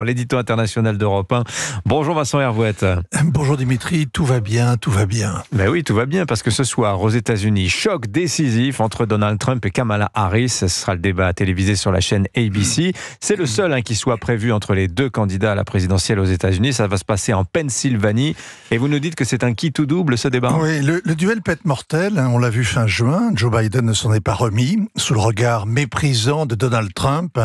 L'édito international d'Europe 1. Bonjour Vincent Hervouette. Bonjour Dimitri, tout va bien, tout va bien. Ben oui, tout va bien parce que ce soir aux États-Unis, choc décisif entre Donald Trump et Kamala Harris. Ce sera le débat télévisé sur la chaîne ABC. C'est le seul qui soit prévu entre les deux candidats à la présidentielle aux États-Unis. Ça va se passer en Pennsylvanie. Et vous nous dites que c'est un qui tout double ce débat. Oui, le duel peut être mortel. On l'a vu fin juin. Joe Biden ne s'en est pas remis sous le regard méprisant de Donald Trump,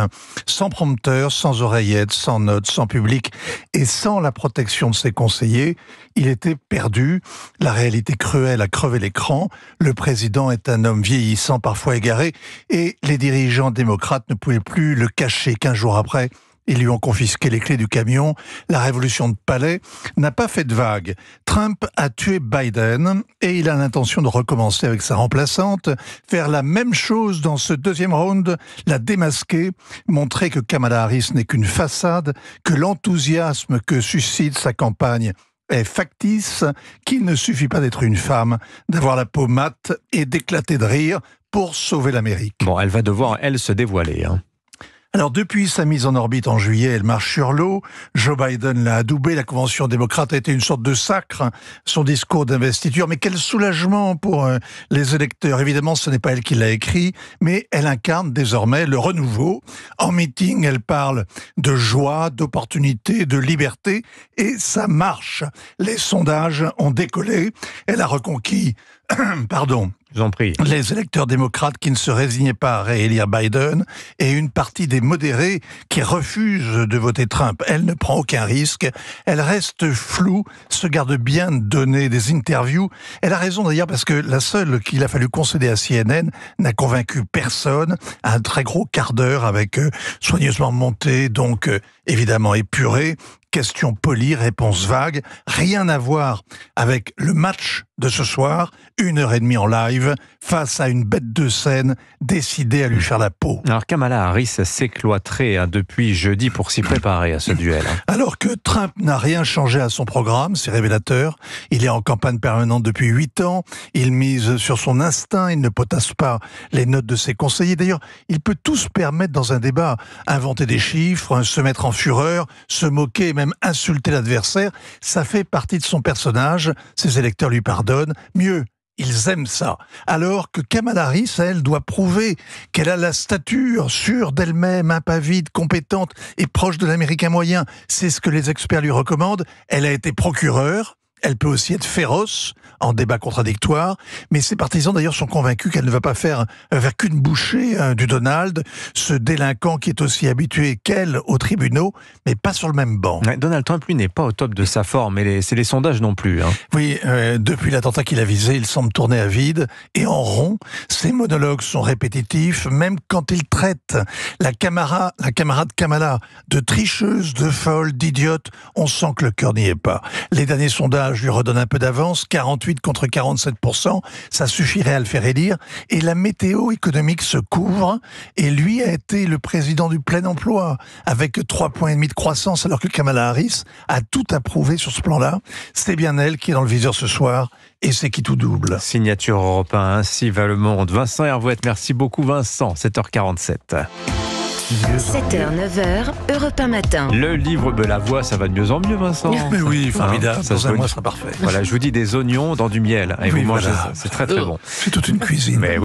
sans prompteur, sans oreillette, sans notes, sans public et sans la protection de ses conseillers. Il était perdu. La réalité cruelle a crevé l'écran. Le président est un homme vieillissant, parfois égaré, et les dirigeants démocrates ne pouvaient plus le cacher. 15 jours après, ils lui ont confisqué les clés du camion. La révolution de palais n'a pas fait de vague. Trump a tué Biden et il a l'intention de recommencer avec sa remplaçante, faire la même chose dans ce deuxième round, la démasquer, montrer que Kamala Harris n'est qu'une façade, que l'enthousiasme que suscite sa campagne est factice, qu'il ne suffit pas d'être une femme, d'avoir la peau mate et d'éclater de rire pour sauver l'Amérique. Bon, elle va devoir, elle, se dévoiler. Alors, depuis sa mise en orbite en juillet, elle marche sur l'eau. Joe Biden l'a adoubée. La convention démocrate a été une sorte de sacre, son discours d'investiture. Mais quel soulagement pour les électeurs. Évidemment, ce n'est pas elle qui l'a écrit, mais elle incarne désormais le renouveau. En meeting, elle parle de joie, d'opportunité, de liberté. Et ça marche. Les sondages ont décollé. Elle a reconquis, Je vous en prie. les électeurs démocrates qui ne se résignaient pas à réélire Biden et une partie des modérés qui refusent de voter Trump. Elle ne prend aucun risque, elle reste floue, se garde bien de donner des interviews. Elle a raison d'ailleurs parce que la seule qu'il a fallu concéder à CNN n'a convaincu personne. Un très gros quart d'heure avec soigneusement monté, donc évidemment épuré. Questions polies, réponses vagues, rien à voir avec le match de ce soir, 1h30 en live, face à une bête de scène décidée à lui faire la peau. Alors Kamala Harris s'est cloîtrée depuis jeudi pour s'y préparer à ce duel. Alors que Trump n'a rien changé à son programme, c'est révélateur. Il est en campagne permanente depuis 8 ans, il mise sur son instinct, il ne potasse pas les notes de ses conseillers. D'ailleurs, il peut tout se permettre dans un débat, inventer des chiffres, se mettre en fureur, se moquer et même insulter l'adversaire. Ça fait partie de son personnage, ses électeurs lui pardonnent. Mieux, ils aiment ça. Alors que Kamala Harris, elle, doit prouver qu'elle a la stature sûre d'elle-même, impavide, compétente et proche de l'Américain moyen. C'est ce que les experts lui recommandent. Elle a été procureure. Elle peut aussi être féroce, en débat contradictoire, mais ses partisans d'ailleurs sont convaincus qu'elle ne va pas faire qu'une bouchée du Donald, ce délinquant qui est aussi habitué qu'elle aux tribunaux, mais pas sur le même banc. Donald Trump, lui, n'est pas au top de sa forme, et c'est les sondages non plus. Oui, depuis l'attentat qu'il a visé, il semble tourner à vide et en rond. Ses monologues sont répétitifs, même quand il traite la camarade Kamala de tricheuse, de folle, d'idiote, on sent que le cœur n'y est pas. Les derniers sondages lui redonne un peu d'avance, 48 contre 47%, ça suffirait à le faire élire, et la météo économique se couvre, et lui a été le président du plein emploi, avec 3,5 points de croissance, alors que Kamala Harris a tout approuvé sur ce plan-là. C'est bien elle qui est dans le viseur ce soir, et c'est qui tout double. Signature Europe 1, ainsi va le monde. Vincent Hervouette, merci beaucoup Vincent, 7h47. 7h, 9h, Europe 1 matin. Le livre de la voix, ça va de mieux en mieux, Vincent. Mais oui, formidable, Ça dans un se mois, ça sera parfait. Voilà, je vous dis des oignons dans du miel. Et Oui, vous mangez voilà. ça, c'est très très bon. C'est toute une cuisine. Mais